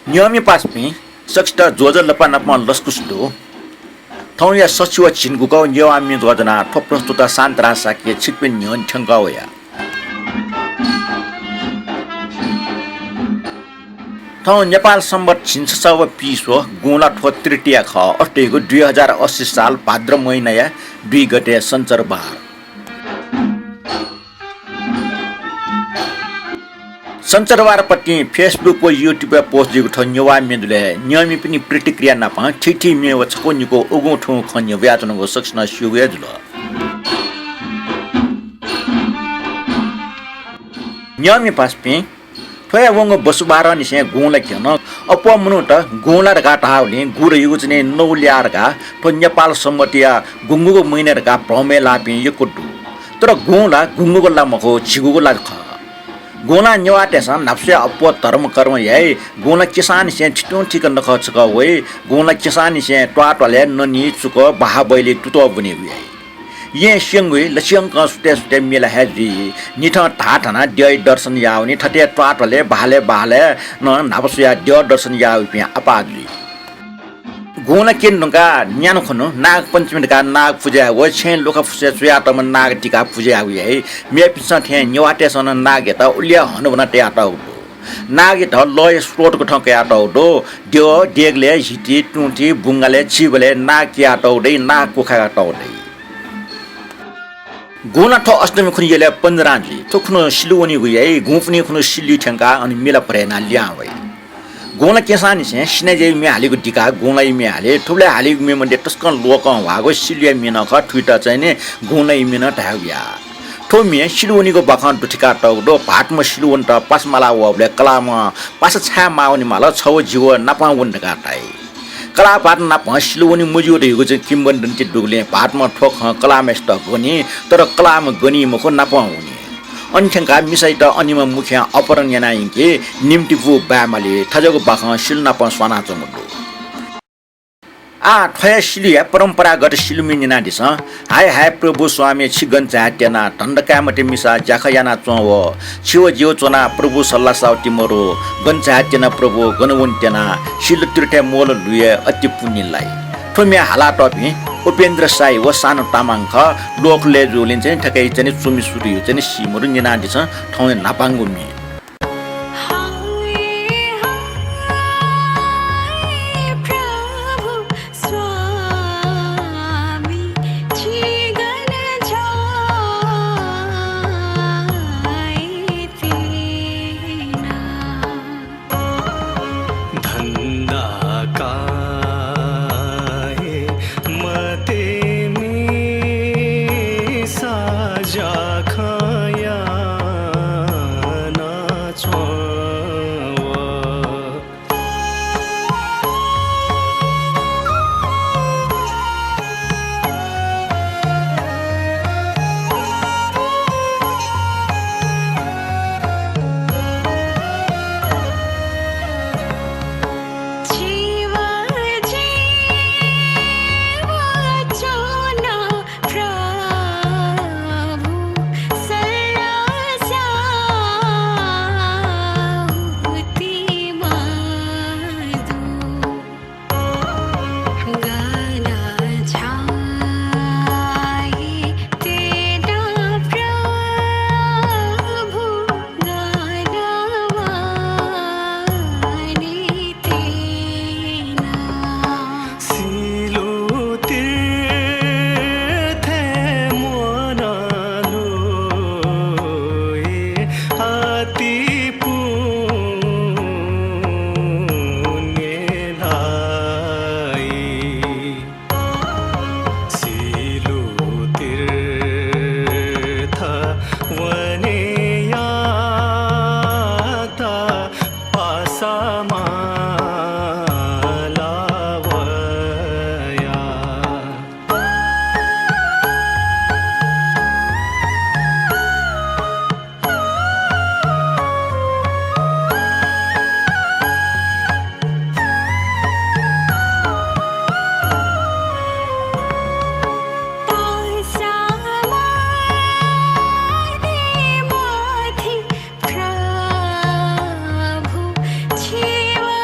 Nyami paspi saksta joja lapa napma laskusto thauya sachiwa chinguko nyami jodana thoprostuta santra sakye chikpin nyon thangawya thau Nepal Sambat छिन्सव पिसो गुला ठो तृतीय ख अष्टेको 2080 साल भाद्र महिना 2 गते सञ्चरबार सञ्चरबारपट्टि फेसबुक व युट्युब पोस्ट दिएको छ न्यवा मेदुले नियमी पनि प्रतिक्रिया नपा ठिठी मेव छकोनिको उगुठो खन्य व्याजनको सक्सन सुगे जुल नियमी पासपि थोया वंग बसुबार निसे गोला केन अप मुनुट गोला रका टाउले गुर युजने नौल्यारका तो नेपाल सम्मतिया गुंगुगो महिनारका प्रमे लापि यकुटु तर गोला गुंगुगो लामको छिगुगो लाख गोला न्यवाटेसन नाप्से अप धर्म कर्म याइ गोला किसान से छिटो ठिक नख छक वे गोला किसान से ट्वाटले ननी चुक बाहा बैले टुतो बने वे ये सिंगवे लसियङ कसुटे सुटे मेला हेजी निठ ठाठना ड्य दर्शन याउने ठटे ट्वाटले भाले भाले न नापसुया ड्य दर्शन याउ पे अपादली गोला केनका न्यानो खनु नाग पञ्चमी का नाग पूजा व छेन लोक पूजा सुया तम नाग टिका पूजा आउ है मे पिसा थे न्यवाटे सन नाग त उल्या हनु बना टे आटा नाग त लय स्रोत को ठके आटा दो ड्य डेगले हिटी टुटी बुंगाले छिबले नाग के आटा दे नाग को खा आटा दे गोला ठो अष्टमी खुनी गेले 15 जी तो खुनो सिलुवनी गुयै गुफनी खुनो सिल्ली ठंका अनि मेला परेना ल्यावै गोला केसानी से सिने जे मे हालेको टिका गोलाई मे हाले ठुले हालेको मे मन्डे टस्कन लोक वागो सिलिया मिन ख ट्विटर चाहिँ ने गोलाई मिन ढाउया ठो मे सिलुवनीको बखन टुटिका टौडो भाटमा सिलुवन त पासमाला वबले कलामा पास छा माउनी माल छौ जीव नपाउन गाटाइ कला पाट ना सिलुवनी मुजियो रहेको चाहिँ किम्बन दन्ति डुगले भाटमा ठोक कलामेस्ट गनी तर कलाम गनी मको नपाउने अन्ठ्याङ्का मिसाइ त अनिमा मुख्य अपरण यनाइके निम्तिपु बामाले थजको बाख सिल्ना पस्वाना चमुडो आ थय सिलिया परम्परागत सिलुमिनी नादिस हाय हाय प्रभु स्वामी छिगन चाटेना दण्डकामटे मिसा जाखयाना चव छिव जिव चोना प्रभु सल्लाह साउटी मरो गन चाटेना प्रभु गनवन्तेना सिल तिरटे मोल लुए अति पुण्यलाई थोमिया हाला टपी उपेन्द्र साई व सानो तामाङ ख लोकले जुलिन चाहिँ ठकै चाहिँ सुमी सुरियो चाहिँ सिमरु निनादिस ठौ नापाङ्गुमी Shiva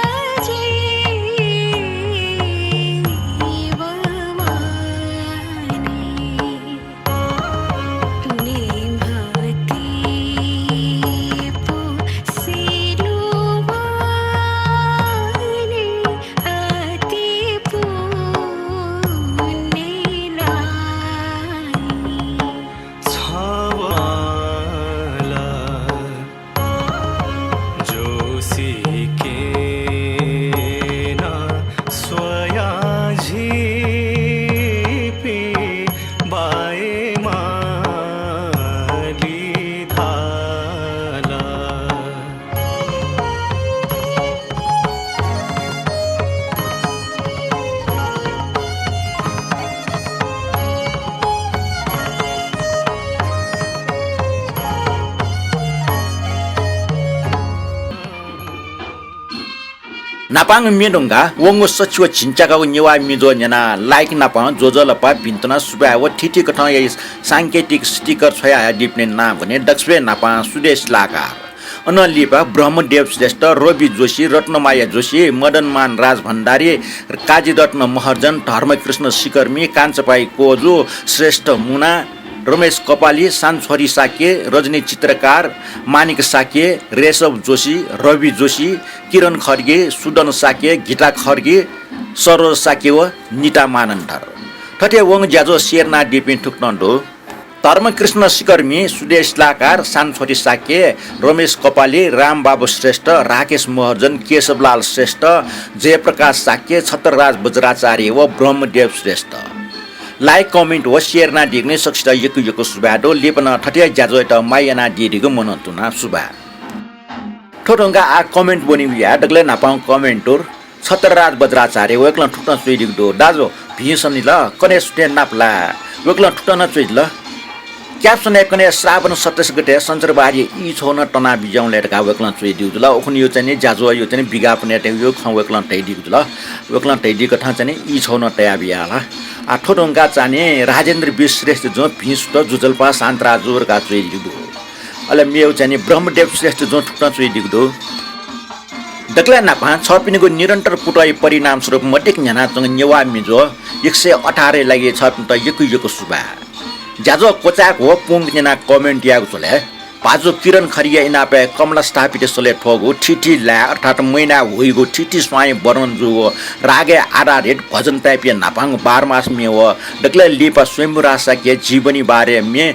Napang Midunga, Wongo Sachu Chinchaka, Niwa Mido Yana, like Napang, Jozalapa, Pintona, Suba, what Titi Katan is Sanketic stickers where I deep in Navane, Duxway Napan, Sudesh Laka. Analipa, Brahmadev Sresta, Robi Joshi, Ratnamaya Joshi, Madan Man Raj Bhandari, Kajidatna Maharjan, Dharma Krishna Shikarmi, Kansapai Kozu, Sresta Muna, Ramesh कपाली सानछोरी साके रजनी चित्रकार मानिक साके रेशव जोशी रवि जोशी किरण खर्गे सुदन साके गीता खर्गे सरोज साके व निता मानन्धर ठटे वङ ज्याजो शेरना डिपिन ठुक्नन्दो धर्मकृष्ण सिकर्मी सुदेश लाकार सानछोरी साके रमेश कपाली रामबाबु श्रेष्ठ राकेश महर्जन केशवलाल श्रेष्ठ जयप्रकाश साके छत्रराज बज्राचार्य व Brahmadev Shrestha like comment व share ना दिग्ने सक्सिता यकु सुबाडो लेपना ठटिया ज्याजो एटा मायना दिदिगो मनन्तुना सुबा ठोटंगा आ कमेन्ट बनि बिया दगले नापाउ कमेन्टोर छत्रराज बज्राचार्य वेक्ला ठुटन सुइदिगदो दाजो भिसनि ल कने स्टेन नापला वेक्ला ठुटन चुइल क्याप्सन एकने श्रावण 27 गते सञ्चरबारी इ छोन तना बिजाउ लेटका वेक्ला चुइदिगदो ल ओखनि यो चाहिँ ज्याजो यो चाहिँ बिगा पनि यो ख वेक्ला तैदिगदो ल वेक्ला तैदि कथा चाहिँ इ छोन तया बियाला आठोडंगा चाने राजेन्द्र विश्रेष्ठ जो भिस्ट जुजलपा शान्तराजुर का चुइ दिगदो अले मेउ चाने ब्रह्मदेव श्रेष्ठ जो ठुक्न चुइ दिगदो दक्ला नापा छपिनको निरन्तर पुटाइ परिणाम स्वरूप मटेक न्याना चंग नेवा मिजो 118 लागि छपिन त यकु सुबा ज्याजो कोचाक हो पुङ न्याना कमेन्ट यागु छले पाजो किरण खरिया इनापे कमला स्थापित सले ठोगु ठिठी ला अर्थात मैना होइगु ठिठी स्वाई बरन जुगो रागे आधा रेट भजन टाइपिया नापाङ 12 मास मेव दक्ले लिपा स्वयंरासा के जीवनी बारे मे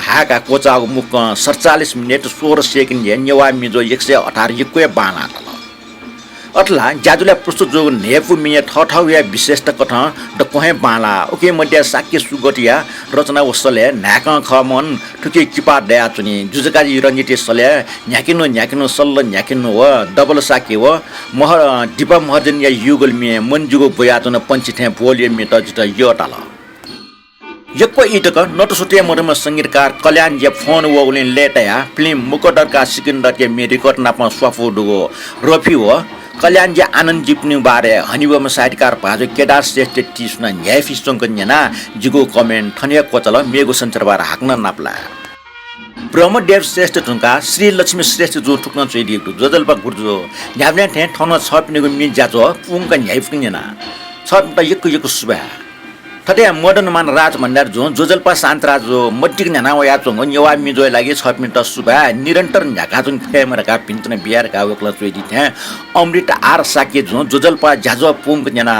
हाका कोचागु मुख 47 मिनेट 16 सेकेन्ड नेवा मिजो 118 यक्वे बाना अटला ज्याजुले प्रस्तुत जो नेफु मिया ठठौया विशेषता कथा द कोहे बाला ओके मध्य साक्य सुगटिया रचना वसले नाक खमन ठुके किपा दया चुनी जुजकाजी रंगिते सले न्याकिनो सल्ल न्याकिनो व डबल साके व महर दिपा महर्जन या युगल मे मनजुगो बयातन पंचिथे भोलियम मे तजित यटाल यक्को इटक नटसुटे मरम संगीतकार कल्याण जे फोन वगुले लेटया फिल्म मुकदर का सिकंदर के मेरिकट नापा स्वाफो दुगो रफी व कल्याण जे आनन्द जिप्नु बारे हनिवम साहित्यकार भाजो केदार श्रेष्ठ टिस्न न्याय फिस्टोंक न्याना जिगो कमेन्ट थनिया कोचल मेगो सञ्चारबार हाक्न नाप्ला ब्रह्मदेव श्रेष्ठ ठुङ्का श्री लक्ष्मी श्रेष्ठ जो ठुक्न चोइदिएको जजलपा गुर्जो न्याब्ले थे ठन छपिनेको मिन जाजो पुङका न्याय फिक्नेना छप त यकु सुबा ठटे मदन मान राज भण्डार जो जोजलपा शान्तराज जो मट्टिक न्याना वया चंग नेवा मिजो लागि 6 मिनेट सुबा निरन्तर न्याका जुन फेमरका पिन्तने बिहार का वकला चोइदि थे अमृत आर साके जो जोजलपा ज्याजो पुङ न्याना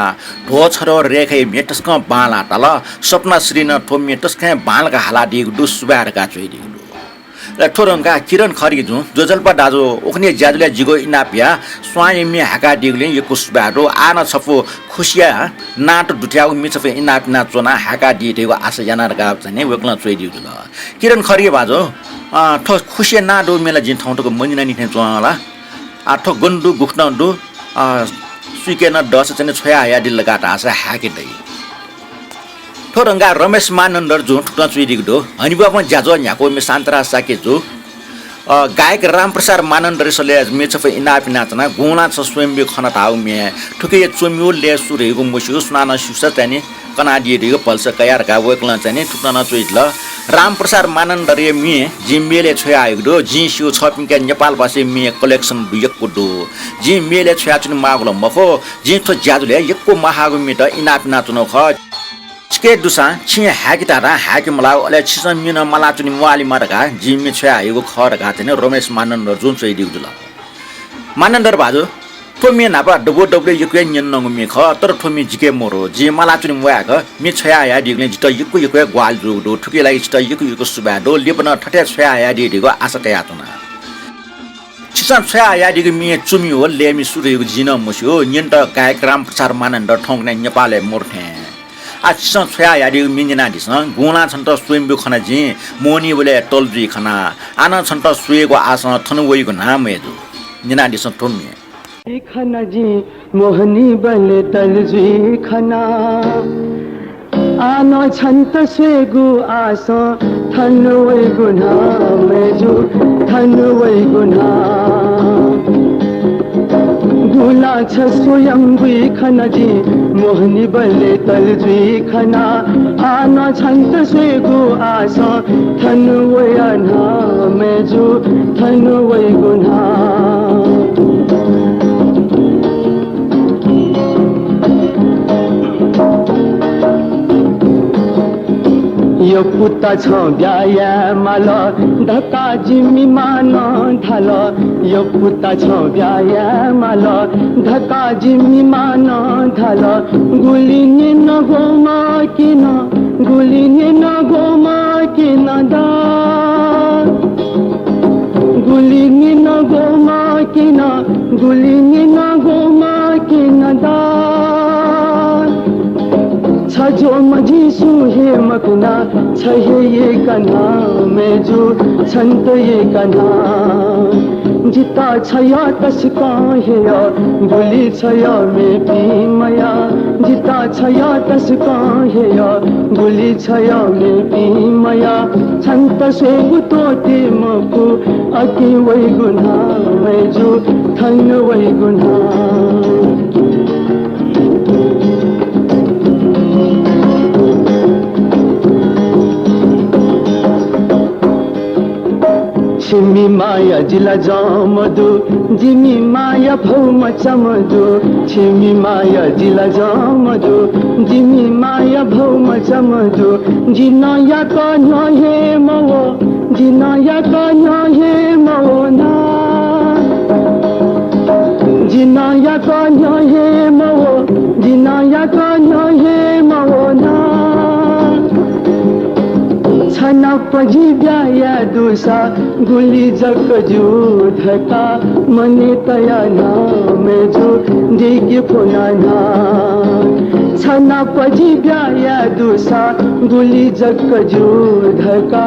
ढो छरो रेखे मेटस्क बाला तल सपना श्रीन थोमे तस्के बालका हाला दिगु दु सुबार का चोइदि ठोरंगा किरण खरी जो जोजलपा दाजो ओखने ज्याजुले जिगो इनापिया स्वाइमी हाका दिगले यको सुबारो आना छफो खुशिया नाट दुट्याउ मिछफे इनापना चोना हाका दिएको आशा जनारका चाहिँ वेक्ला चोइदिउ ल किरण खरी बाजो ठो खुशिया नाडो मेला जिन ठाउँटको मनिना नि थे चोला ठो गन्डु गुख्नडु सुकेन दस चाहिँ छोया या दिल लगाटा आशा हाके दै ठोरंगा रमेश मानन्दर जो ठुक्न चुइदिगदो हनिबामा ज्याजो न्याको मे शान्तरा साके जो गायक रामप्रसाद मानन्दर सले मेछफे इनापि नाचना गुणा छ स्वयंबे खना ताउ मे ठुके चोम्यो ले सुरेको मुसु स्नान सुसा चाहिँ कनाडी दिगो पल्स कयार का वेक्ला चाहिँ ठुक्न चुइदल रामप्रसाद मानन्दर मे जिमेले छोया आइगदो जिसु छपिङका नेपाल भाषी मे कलेक्सन बियकको दो जिमेले छोया चुन मागलो मखो जिठो ज्याजुले यक्को महागो मेट इनापि नाचनो ख के दुसा छि हाकितारा हाकि मलाउ अले छिसन मिन मला चुनि मुआली मारका जिमि छया आइगो खरका चाहिँ रमेश मानन्दर जुन चाहिँ दिउजुल मानन्दर बाजु थोमी नापा डबो डबले यक्वे न्यन मे ख तर थोमी जिके मोरो जि मला चुनि मुआक मि छया या दिगले जित यक्वे ग्वाल जुदो ठुके लागि जित यक्को सुबाडो लेपन ठट्या छया या दिगो आशा तया तुना छिसन छया या दिगो मि चुमि हो लेमि सुरेको जिन मुस्यो न्यन्त गायक रामप्रसाद मानन्दर ठोंगने नेपालले मोर्थे आछिसन छया याडी मिन्जना दिसन गुणा छन् त स्वयंबु खना जी मोनी बोले टलजी खना आना छन् त सुएको आसन थनुवइको नाम हेजु निना दिसन थोमी खना जी मोहनी बले तलजी खना आना छन् त सुएको आसन थनुवइको नाम हेजु थनुवइको नाम गुला छ स्वयं गुई खना जी मोहनी बले तल जुई खना आना छन्त स्वेगु आसा थन वयना मेजु थन वय गुना यो पुत्ता छ ब्याया माल धक्का जिम्मी मान ढाल यो पुत्ता छ ब्याया माल धक्का जिम्मी मान ढाल गुलिने नगोमा किन गुलिने नगोमा किन दा गुलिने नगोमा किन गुलिने नगोमा किन दा जो मजी सुहे मकुना छहे ये कना मेजु छन्त ये कना जिता छया तस्का हेया गुली छया में पीमया जिता छया तस्का हेया गुली छया में पीमया छन्त से गुतोते मकु अति वै गुना मेजु थन वै गुना छिमी माया जिला जामदु जिमी माया भौम चमदु छिमी माया जिला जामदु जिमी माया भौम चमदु जिना या का हे मवो जिना या का हे मवो ना जिना या का हे मवो जिना या का हे मवो ना छना पजी ब्याया दुसा गुली जक जू धका मने तया ना मेजो देगी पुनाना छना पजी ब्याया दुसा गुली जक जू धका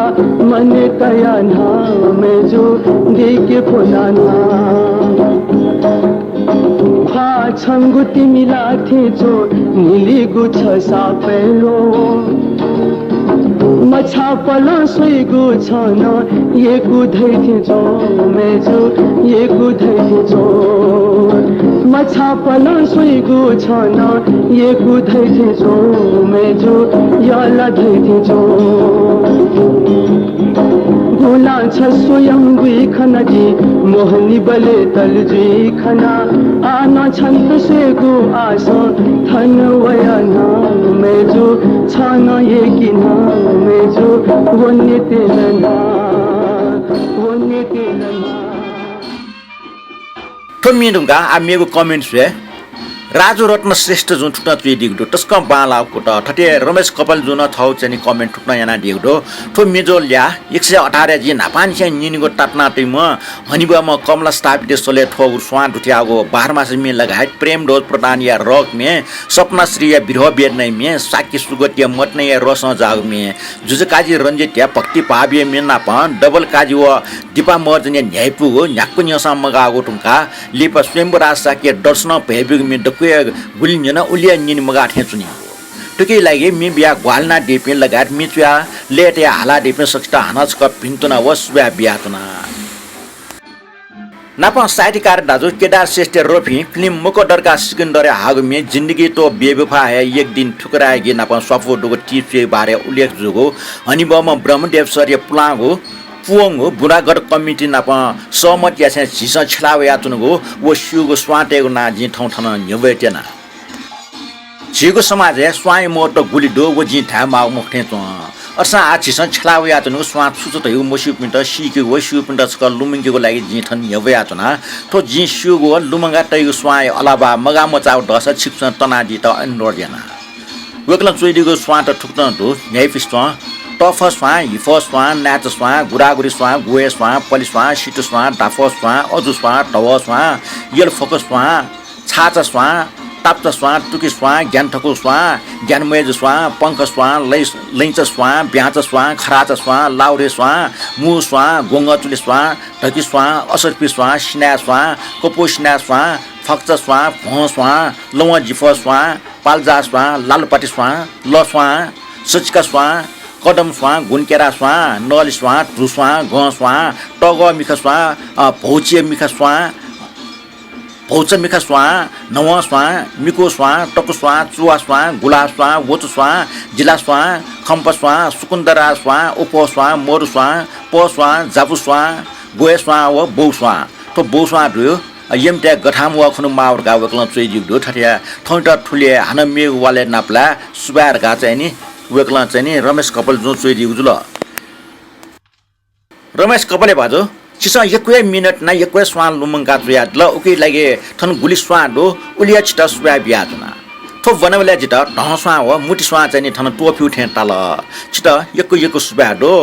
मने तया ना मेजो देगी पुनाना खा छंगु तिमिला थे जो नीली गुछ सा पेलो मछा पला सुइगु छन ये गुधै थे जो मेजु ये गुधै थे जो मछा पला सुइगु छन ये गुधै थे जो मेजु याला धै थे जो गुला छ स्वयं गुई खना जी मोहनी बले तल जुई खना आना छन्त सेगु आसा थन वयना मेजु छाना ये किना मेजु वन्य तेलना वन्य तेलना ठुम्मिनुगा आमेगु कमेन्ट्स वे राजु रत्न श्रेष्ठ जुन ठुक्न तुइ दिगदो तस्क बाला कुट ठटे रमेश कपाल जुन थौ चाहिँ कमेन्ट ठुक्न याना दिगदो ठो मिजो ल्या 118 जी नापान चाहिँ निनिगो टाटना टिम हनिबा म कमला स्थापित सोले ठो स्वान दुठ्यागो 12 मास मे लगायत प्रेम डोज प्रदान या रक मे सपना श्री या बिरह बेद नै मे साकी सुगत या मत नै या रस जाग मे जुज काजी रंजित या भक्ति पाबिए मे नापन डबल काजी व दीपा मर्जन या न्यायपु न्याकु न्यसा मगागो टुंका लिपा स्वयंवरा साके दर्शन भएबिग मे गुलिन उलिया निन मगा ठेचुनी टुकै लागि मि बिया ग्वालना डेपे लगात मिचुया लेटे हाला डेपे सक्ता हानच क पिन्तुना वसब्या बियातुना नापा साहित्यकार दाजु केदार श्रेष्ठ रोफी फिल्म मुकदरका सिकन्दरे हागमे जिन्दगी तो बेवफा है एक दिन ठुकराएगी नापा सफो दुगो टिपे बारे उल्लेख जुगो हनिबम ब्रह्मदेव सर पुलागो पुंगो बुरागढ कमिटी नापा सहमति यासे झिस छलाव यातुनुगो वो सुगो स्वाटेगो ना जि ठौ ठन न्यवेटेना झिगो समाज स्वाय मोट गुली दो वो जि था मा मुखथे त असा आ झिस छलाव यातुनुगो स्वा छुचो त यो मोसि पिन्ट सिके वो सु पिन्ट छ लुमिङको लागि जि ठन न्यवे यातुना तो जि सुगो लुमंगा तैगो स्वाय अलावा मगा मचाउ दस छिक्स तनादि त अनरोजना वेकला चोइदिगो स्वा त ठुक्न दो न्यायपिस्ट टफ स्वा हिफ स्वा नाच स्वा गुरागुरी स्वा गुए स्वा पलि स्वा सिट स्वा डाफ स्वा अजु स्वा ढव स्वा यल फोकस स्वा छाच स्वा ताप्त स्वा टुकी स्वा ज्ञान ठको स्वा ज्ञानमय स्वा पंख स्वा लैंच स्वा ब्याच स्वा खराच स्वा लाउरे स्वा मु स्वा गोंगचुले स्वा ढकी स्वा असर्पी स्वा सिना स्वा कपोसिना स्वा फक्च स्वा भौ स्वा लौवा जिफ स्वा पाल्जा स्वा लालपाटी स्वा ल स्वा सचका स्वा कदम स्वा गुनकेरा स्वा नल स्वा टुस्वा ग स्वा टग मिख स्वा भौचिय मिख स्वा भौचमिखा स्वा नव स्वा मिको स्वा टकु स्वा चुवा स्वा गुला स्वा वचु स्वा जिला स्वा खम्प स्वा सुकुन्दरा स्वा उप स्वा मोरु स्वा प स्वा जापु स्वा गोए स्वा व बौ स्वा तो बौ स्वा दुयो यम त्या गठाम वा खनु मावर गा वकल चोइ जिगदो ठठिया थौटा ठुले हान मे वाले नापला सुबार गा चाहिँ नि वकल चाहिँ नि रमेश कपाल जो चोइ जिगदुल रमेश कपाले भाजो चिसा एकवे मिनट ना एकवे स्वान लुमंगा जुया ल उके लागे थन गुली स्वान दो उलिया छिटा सुबा बिया जना थो बनवले जिता ढसवा हो मुटी स्वा चाहिँ नि थन टोफी उठे तल छिटा एको सुबा दो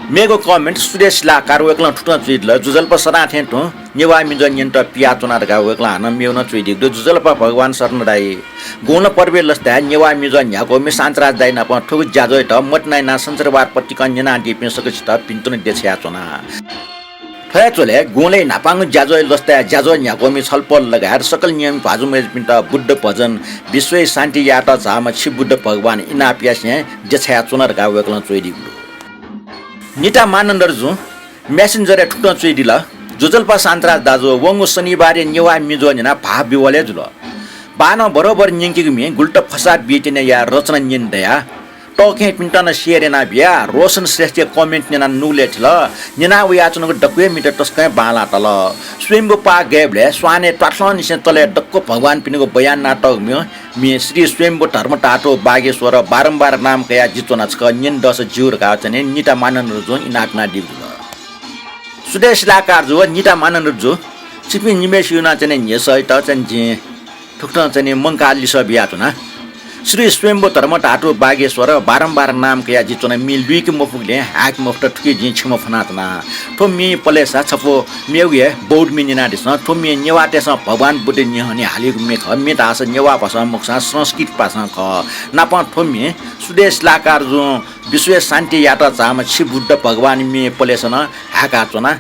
मेगो कमेन्ट सुदेश ला कार वेकला ठुटा जुइल जुजल प सरा थे तो नेवा मिजन यन्त पिया चुना गा वेकला हन मेउन चुइदिक दो जुजल प भगवान शरण दाई गोन पर्वे लस्ता नेवा मिजन याको मे शान्तराज दाई न प ठुक ज्याजो त मटनाइ ना संसारवार पट्टिकन जना दिपे सकछ त पिन्तुन देछया चुना फया चोले गोले नापाङ ज्याजो लस्ता ज्याजो याको मे छलपल लगाएर सकल नियम भाजु मेज पिन्त बुद्ध भजन विश्व शान्ति याता झाम छि बुद्ध भगवान इना पियासे देछया चुना गा वेकला चुइदिक निता मानन्दर जो मेसेन्जर ठुक्न चुइदिला जुजल्पा शान्तराज दाजु वंगु शनिबारे नेवा मिजो जना भाव बिवले जुल बान बरोबर निंकी मे गुल्ट फसाद बिटिने या रचना निन दया टोके पिन्टन शेरेना बिया रोशन श्रेष्ठ कमेन्ट नेना नुले थिल नेना उयाचनको डकुए मिटर टस्कै बाला तल स्वयंबु पा गेबले स्वाने टाटलन निसे तले डक्को भगवान पिनेको बयान नाटक मे श्री स्वयंबु धर्म टाटो बागेश्वर बारम्बार नाम कया जितोना छ निन दस जिउर का चने निता मानन जो इनाकना दिबु सुदेश लाकार जो निता मानन जो चिपि निमेश युना चने नेसै त चन्जे ठुक्न चने मंकाली स बिया चना श्री स्वयंबु धर्म टाटो बागेश्वर बारम्बार नाम कया जितोना मिलुइक मफुले हाक मफ्ट ठुकी जि छिम फनातना थो मी पलेसा छपो मेउगे बोर्ड मिनिना दिस थो मी नेवाटेस भगवान बुद्धि निहनि हालिगु मे ख मे दास नेवा भाषा मुखसा संस्कृत भाषा ख नाप थो मी सुदेश लाकार जो विश्व शान्ति यात्रा चाम छि बुद्ध भगवान मे पलेसन हाका चना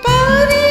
Pari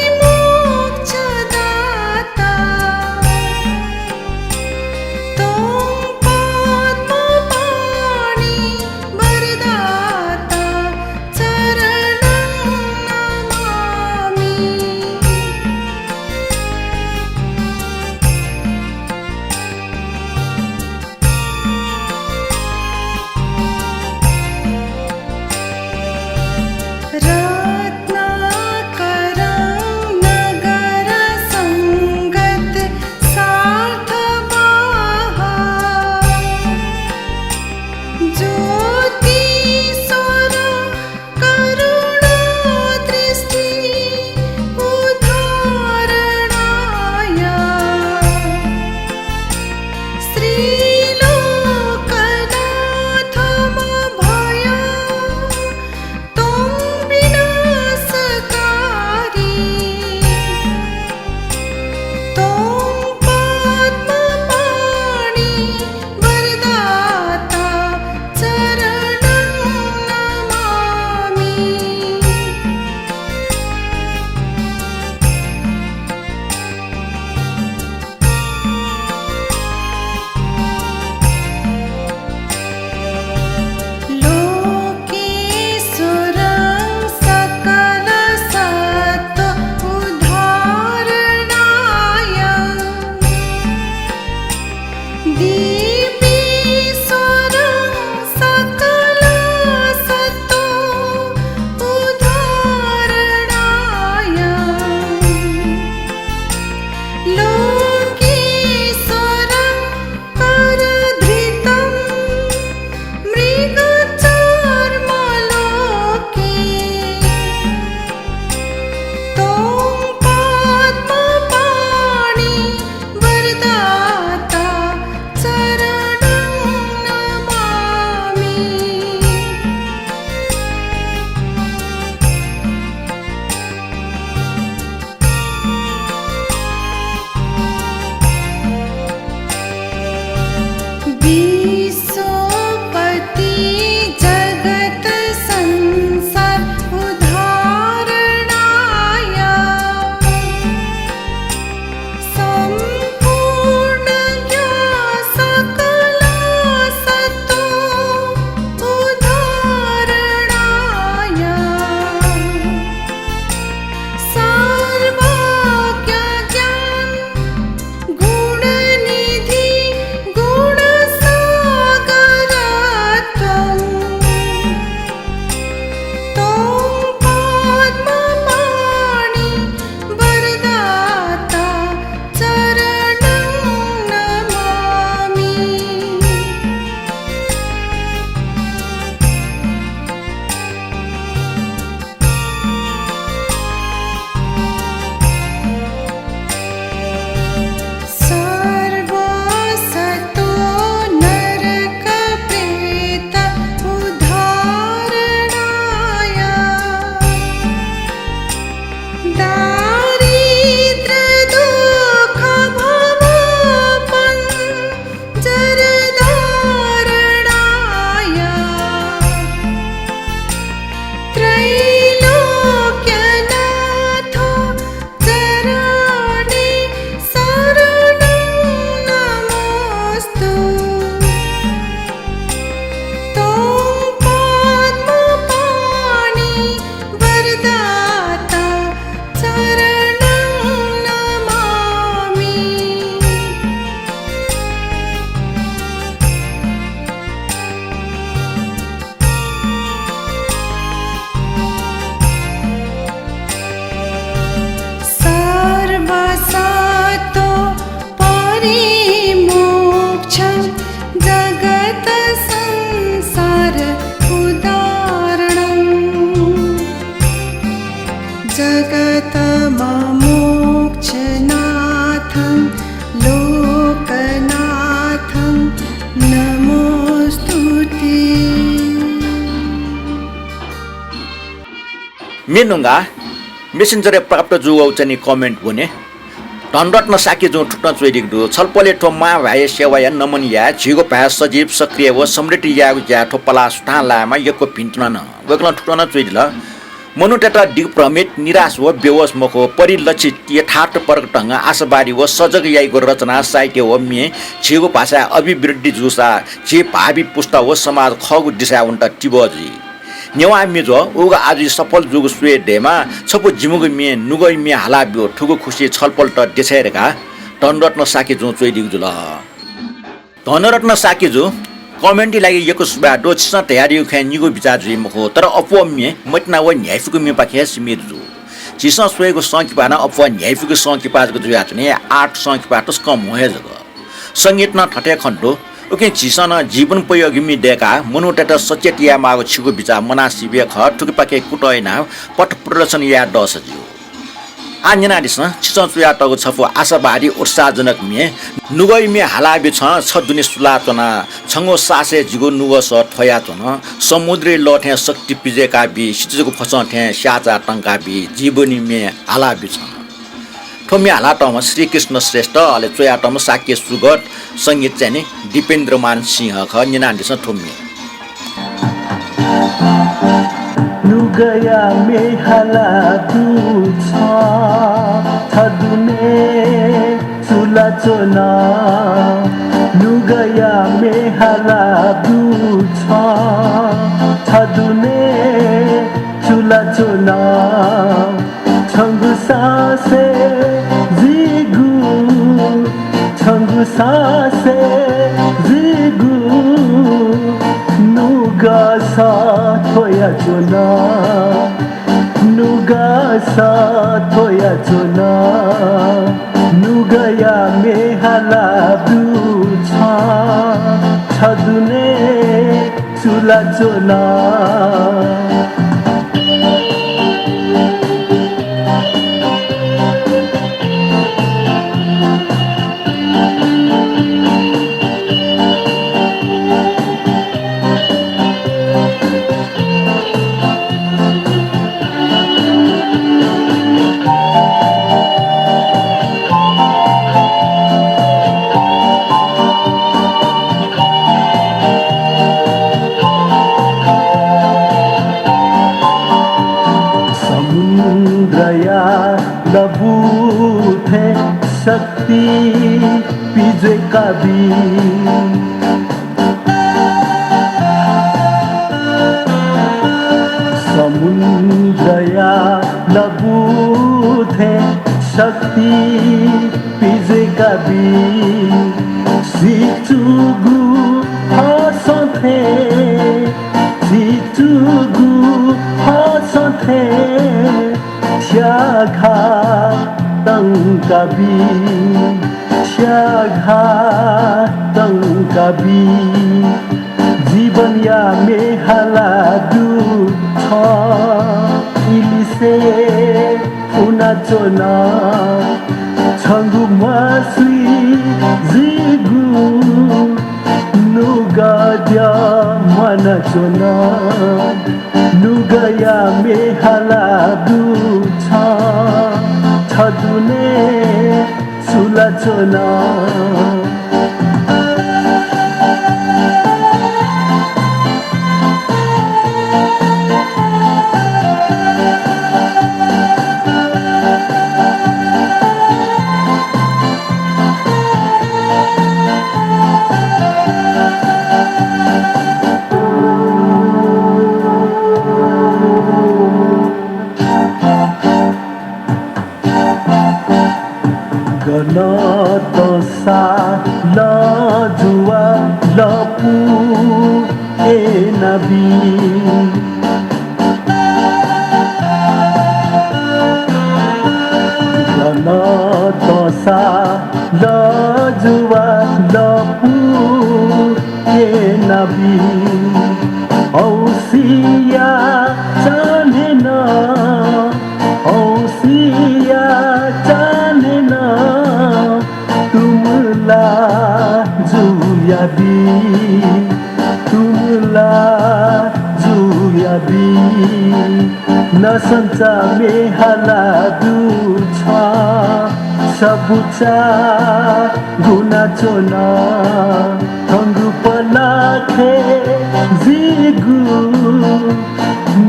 मेनुंगा मेसेन्जर प्राप्त जुगाउ चाहिँ कमेन्ट हुने धनरत्न साकी जो ठुट्न चोइदिक दु छलपले ठोमा भाइ सेवाया नमनिया झिगो भा सजीव सक्रिय व समृद्धि या ठोपला सुठा लामा यको भिन्टन न वकल ठुट्न चोइदिल मनुटेटा डिग प्रमित निराश व बेवस मको परिलक्षित यथार्थ परक ढंग आशाबारी व सजग याइको रचना साहित्य व मे झिगो भाषा अभिवृद्धि जुसा जे भावी पुस्ता व समाज खगु दिशा उन्ट टिबजी नेवा मेजो उगा आज सफल जुग सुए डेमा छपो जिमुग मे नुगै मे हाला बियो ठुगो खुसी छलपल त देछेरका धनरत्न साकी जो चोइदिग जुल धनरत्न साकी जो कमेन्टी लागि यको सुबा दोछ तयारी ख निगो विचार जुइ मखो तर अपो मे मटना व न्यायफुको मे पाखे सिमेत जु चिस सुएको संकिपा न अपो न्यायफुको संकिपाजको जुया चने 8 संकिपा तस कम होय जग संगीत न ठटे खण्डो ओके चिसन जीवन पयोगिमी डेका मनुटेट सचेतिया मागो छिगो बिचा मनासिबे ख ठुकी पाके कुटैना पट प्रदर्शन या दसजियो आन्यना दिस चिसन सुया टगो छफो आशाबारी उत्साहजनक मे नुगै मे हालाबे छ दुने सुलाचना छंगो सासे जिगो नुगो स थया चन समुद्री लठे शक्ति पिजेका बि सिजको फसठे स्याचा टंका बि जीवनी मे हालाबे छ ठोमी हाला टम श्री कृष्ण श्रेष्ठ अले चोया टम साक्य सुगत संगीत चाहिँ दिपेन्द्रमान सिंह ख निनान्दिस ठोमी नुगया मे हाला दुछ थदुने सुला चोना नुगया मे हाला दुछ थदुने सुला चोना छंगु सासे जिगु छंगु सासे जिगु नुगा सा थोया चुना नुगा सा थोया चुना नुगया मे हाला दुछा छदुने चुला चुना लबूथे शक्ति पिजे कभी समुद्रया लबूथे शक्ति पिजे कभी सिचुगु हसथे सिचुगु हसथे श्याघा तंकाबी श्याघा तंकाबी जीवन या में हाला दुछ इलिसे उना चोना छंगु मासुई जिगु नुगाद्या mana चोना नुगया मे हाला दुछ छदुने सुला चोना तसा लजुआ लपु ए नबी तसा लजुआ लपु ए नबी औसिया जाने न औसिया जाने न तुमला जुयाबी तुमला जुयाबी नसन्चा मेहाला दुछा सबुचा गुना चोना थंगु पलाखे जिगु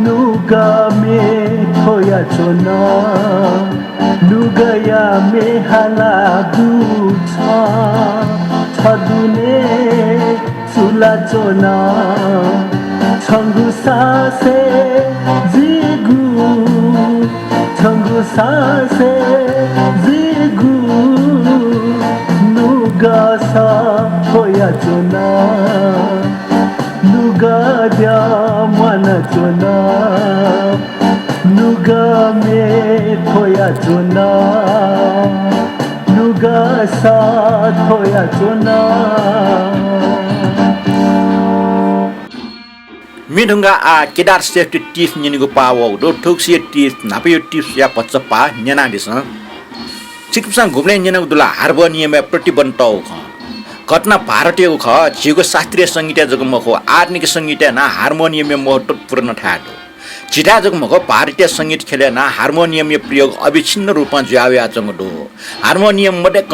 नुगा में खोया चोना नुगया मेहाला दुछा छदुने चुला चोना छंगु सासे जिगु छंगु सासे जिगु नुगा सा खोया चोना नुगा द्या मन चोना नुगा में खोया चोना नुगा सा खोया चोना मिडुंगा केदार सेफ्टी टिफ निनिगु पावो दो ठुक्सी टिफ नापियो टिफ या पचपा न्याना दिस चिकित्सा घुम्ने न्याना दुला हार्मोनियम प्रतिबन्धौ ख घटना भारतीय ख छिगो शास्त्रीय संगीत जगमखो आधुनिक संगीत ना हार्मोनियम महत्वपूर्ण ठाडो छिटा जगमखो भारतीय संगीत खेले ना हार्मोनियम प्रयोग अविच्छिन्न रूपमा ज्यावे आचंगडो हार्मोनियम मध्ये क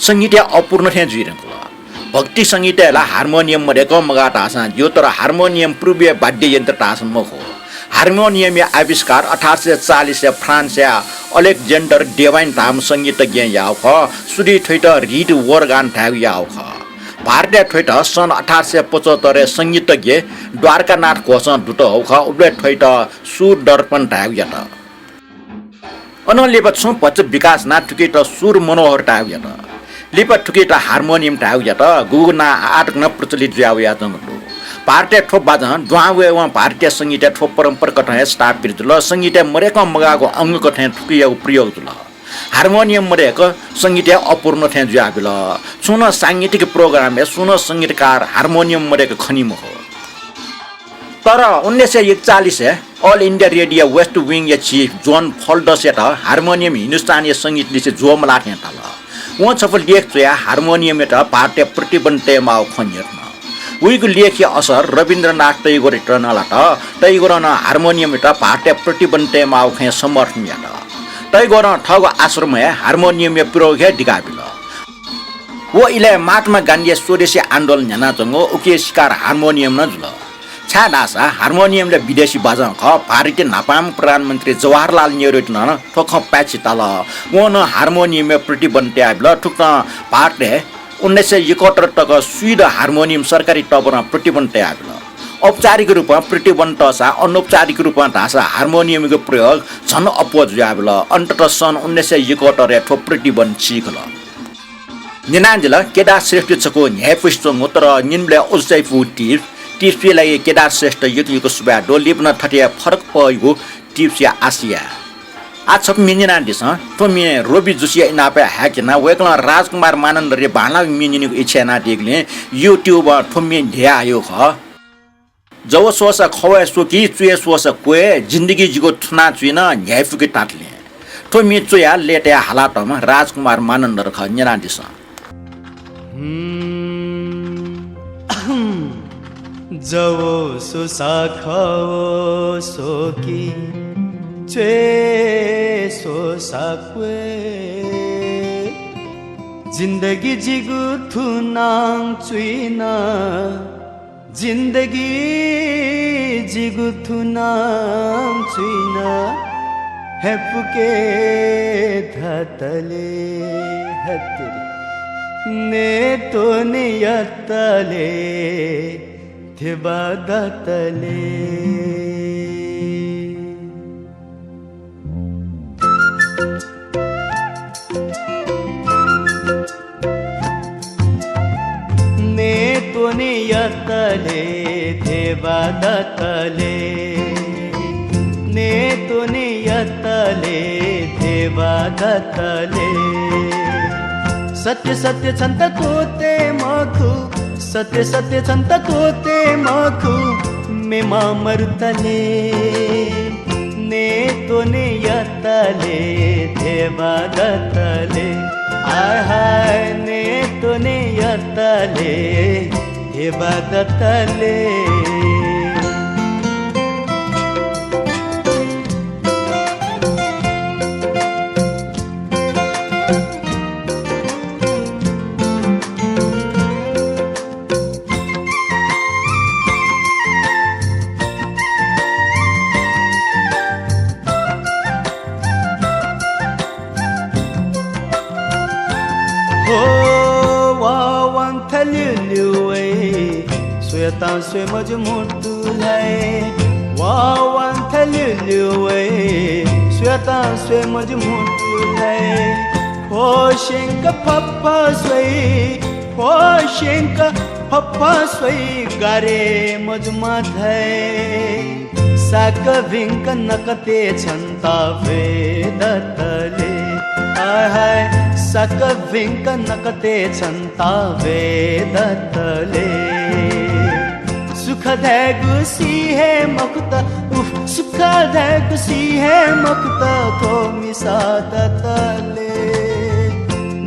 संगीत अपूर्ण थे जुइरको भक्ति संगीतला हार्मोनियम मध्ये क मगाट आसा जो तर हार्मोनियम पूर्वीय वाद्य यन्त्र तासन मखो हार्मोनियम आविष्कार 1840 फ्रान्स या अलेक्जेन्डर डेवाइन धाम संगीतज्ञ याव ख सुडी ठैट रीड वर्गान थाग याव ख भारतीय ठैट सन् 1875 संगीतज्ञ द्वारकानाथ घोषण दुट हौ ख उब्ले ठैट सुर दर्पण थाग यत अनलेपत सु पच विकास ना ठुकेट सुर मनोहर थाग यत लिपत ठुकेट हार्मोनियम थाग यत गुगना आटकन प्रचलित ज्याव यातंगो भारतीय ठोप बाजन द्वावे व भारतीय संगीत ठोप परम्परा कठे स्थापित ल संगीत मरेक मगाको अंग कठे ठुकिया प्रयोग ल हार्मोनियम मरेक संगीत अपूर्ण थे ज्याबिल सुन सांगीतिक प्रोग्राम या सुन संगीतकार हार्मोनियम मरेक खनिम हो तर 1941 all India radio west wing या चीफ जोन फोल्डस या हार्मोनियम हिन्दुस्तानी संगीत लिसे जोमला थे तल वो सफल लेख या हार्मोनियम या भारतीय प्रतिबन्ध माउ खन्यत उइको लेखीय असर रविन्द्रनाथ टैगोर टनलाट टैगोर न हार्मोनियम भारतीय प्रतिबन्ध माउखे समर्थन यात टैगोर ठग आश्रम हार्मोनियम प्रयोग दिगाबिल वो इले महात्मा गान्धी स्वदेशी आन्दोलन न्याना जंगो उके शिकार हार्मोनियम न जुल छादासा हार्मोनियम विदेशी बाजन ख भारतीय नापाम प्रधानमन्त्री जवाहरलाल नेहरू न ठोख प्याछि तल वो न हार्मोनियम प्रतिबन्ध याबिल ठुक भारतले 1971 तक स्वीड हार्मोनियम सरकारी तबमा प्रतिबन्ध आगल औपचारिक रूपमा प्रतिबन्ध सा अनौपचारिक रूपमा धासा हार्मोनियमको प्रयोग झन अपोज जाबल अन्तत सन् 1971 ठो प्रतिबन्ध सिखल निनान्जल केदार श्रेष्ठ छको न्यायपुष्ट मोतर निनले उल्सैफु टिप्सलाई केदार श्रेष्ठ युगयुग सुबा डो लिप्न थटिया फरक पयो टिप्स आसिया आज सब मिनिना दिस तो मि रोबी जुसिया इनापे हैकना वेकला राजकुमार मानन्द रे भाला मिनिनि इच्छा ना देगले युट्युब थोमि ढ्या आयो ख जव सोसा खवे सोकी चुए सोसा कोए जिन्दगी जिगो थुना चुइन न्यायफुके टाटले तो मि चुया लेटे हालातमा राजकुमार मानन्द र ख निना दिस जव सोसा खव सोकी चे सो साक्वे जिंदगी जिगु थुनाङ चुइना जिंदगी जिगु थुनाङ चुइना हेपुके धतले हतरी ने तो नियतले थिबा दतले यतले देवा दतले ने तुने यतले देवा दतले सत्य सत्य छन्त तोते मखु सत्य सत्य छन्त तोते मखु मेमा मरुतले ने तुने यतले देवा दतले आहाय ने तुने यतले देवा दतले थल्युल्युवे स्वेता स्वे मजमुटुलाई वावान थल्युल्युवे स्वेता स्वे मजमुटुलाई फोशेंक पप्पा स्वे फोशेंक पप्पा स्वे गारे मजमा धै साक विंक नकते छन्ता वेदतले हाय साक विंक नकते छन्ता वेदतले सुख धैगुसी है मकुत सुख धैगुसी है मकुत को मिसादतले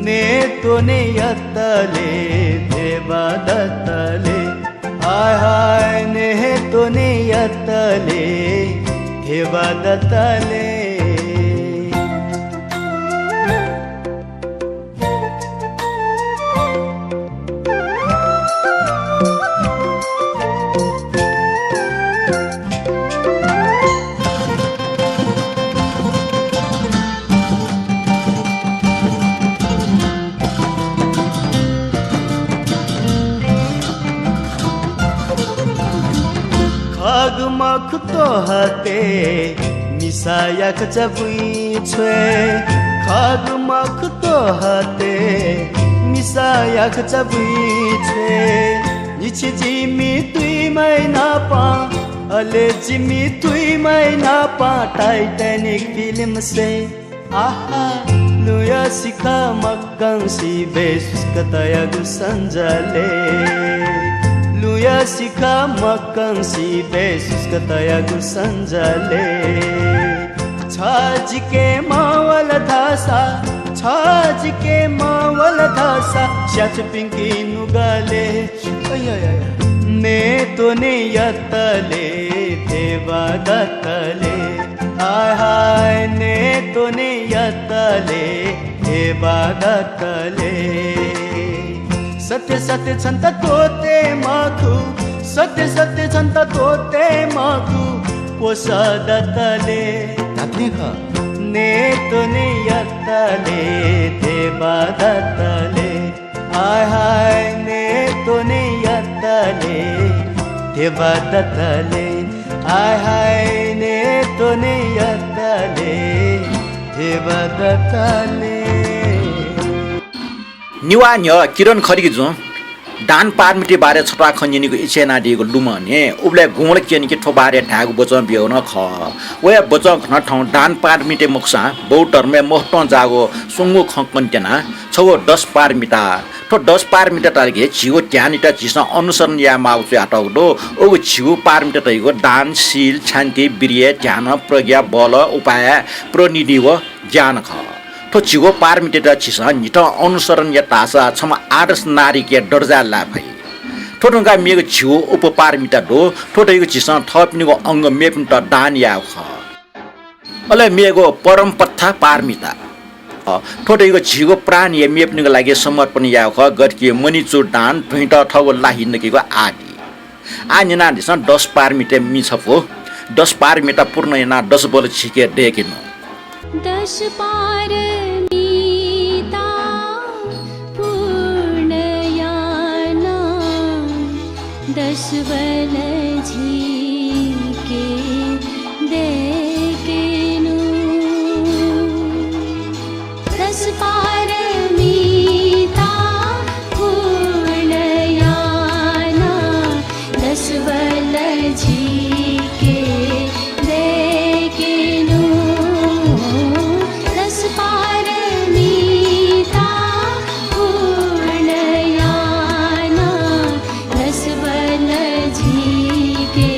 ने तो ने यतले देवादतले हाय हाय ने तो ने यतले देवादतले खगमख तो हते मिसायक जबुई छे खगमख तो हते मिसायक जबुई छे निछि जिमी तुई मैना पा अले जिमी तुई मैना पा टाइटैनिक फिल्म से आहा लुया सिखा मक्कं सी बेसुस्कतया गुसंजले लुया सिखा मक्कं सी बेसुस्कतया गुसंजले छाजिके मावल धासा छाजिके मावल धासा श्याच पिंकी नुगाले ने तो ने यतले देवा दतले हाय हाय ने तो ने यतले देवा दतले सत्य सत्य छन्त तोते माखु सत्य सत्य छन्त तोते माखु पोसदतले तात्ने ख ने तो ने यतले देवादतले हाय हाय ने तो ने यतले देवादतले हाय हाय ने तो ने यतले देवादतले निवान्य किरण खरिक जो डान पारमिटी बारे छटा खन्जिनीको इच्छा दिएको लुमने उबले गुण केनिके ठोबारे ढाग बचन बिउन ख वे बचन खन ठाउँ डान पारमिटे मुक्सा बौटरमे मोहट जागो सुंगु खकन्टेना छगो 10 पारमिटा ठो 10 पारमिटा तारिके छिगो ट्यानिटा छिस अनुसरण या माउसे आटौडो ओ छिगो पारमिटा तैगो दान शील शान्ति वीर्य ध्यान प्रज्ञा बल उपाय प्रणिधिव ज्ञान ख तो छिगो पारमिटेर छिसा निट अनुसरण या तासा छम आदर्श नारी के दर्जा ला भई ठोटुङका मेगो छिगो उप पारमिटा दो ठोटैगो छिसा थपनिगो अंग मेपिन्ट दान या ख अले मेगो परम पत्था पारमिता ठोटैगो छिगो प्राण या मेप्निगो लागि समर्पण या ख गर्की मनिचु दान भुइँट ठगो लाहि नकेको आदि आनिना दिस 10 पारमिटे मिछपो 10 पारमिटा पूर्ण याना 10 बोल छिके देकिनु 10 पारमिता पूर्णयाना 10 बल झिके देकेनु 10 पारमिता पूर्णयाना 10 बल झिके देकेनु पारमिता पूर्णयाना 10 बल झिके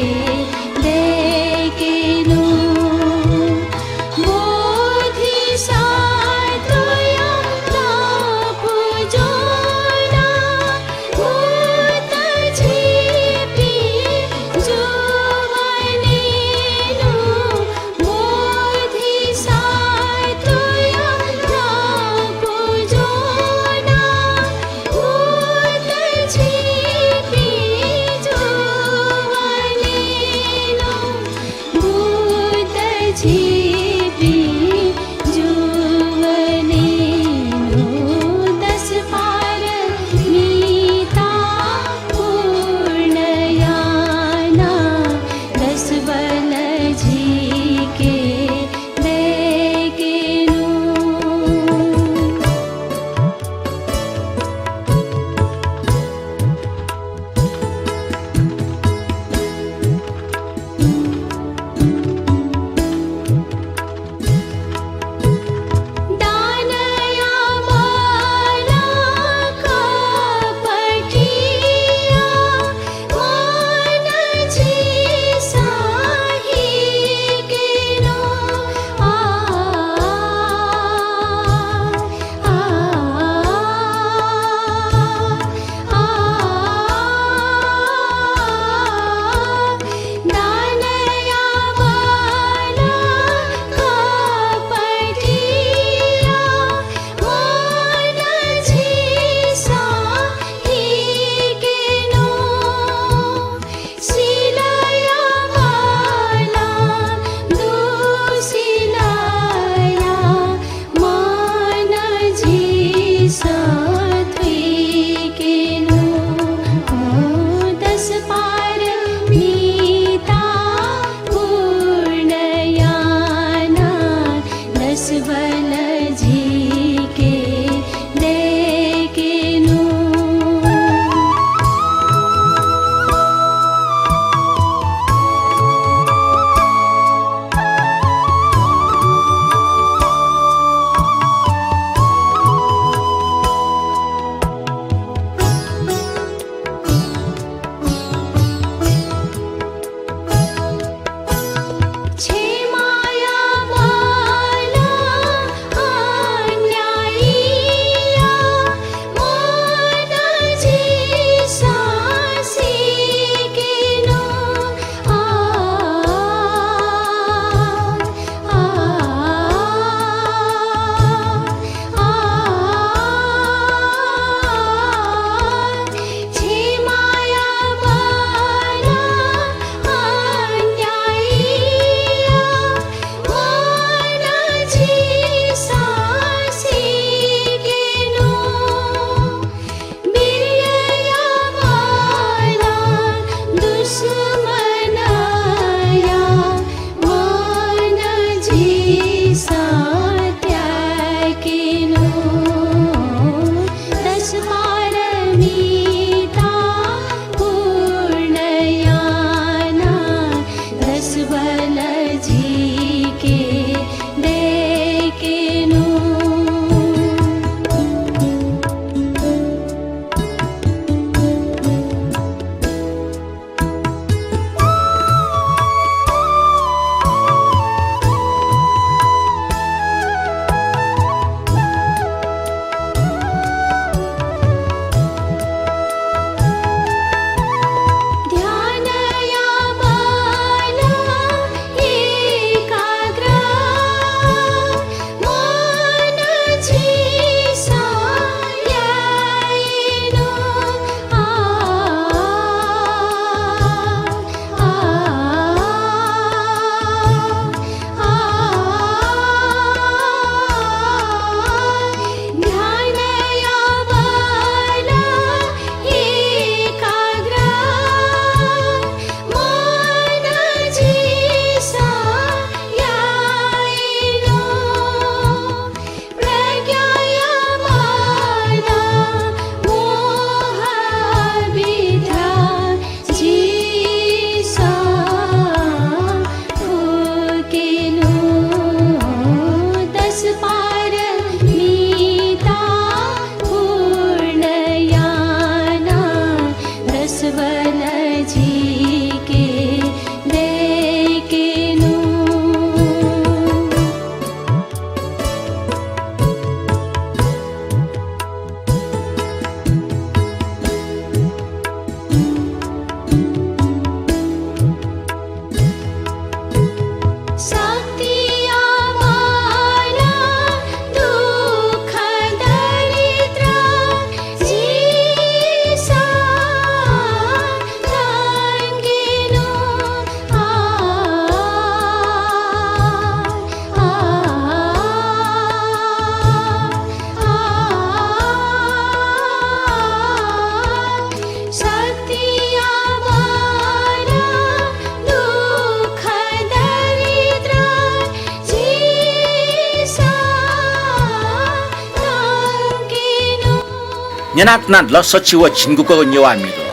न्यानातना ल सचिव छिन्गुको न्यवा मिदो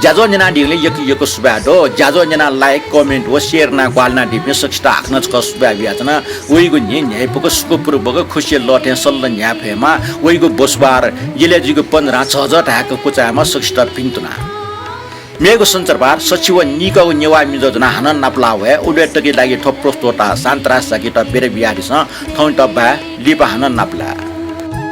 जाजो न्याना डिले यको सुबाडो जाजो न्याना लाइक कमेन्ट व शेयर ना क्वालना डिपे सक्स्टा आख्नच क सुबा बियाजना वइगो न्याय पको सुको पूर्वक खुशी लटे सल्ल न्या फेमा वइगो बसबार यलेजिगो 15 छजट हाको कुचामा सक्स्टा पिन्तुना मेगो संचारबार सचिव निको न्यवा मिजो जना हनन नाप्लावे उडेटकी लागि ठप प्रस्तोता शान्तरास सकित बेरे बियारिस ठौन टब्बा लिपा हनन नाप्ला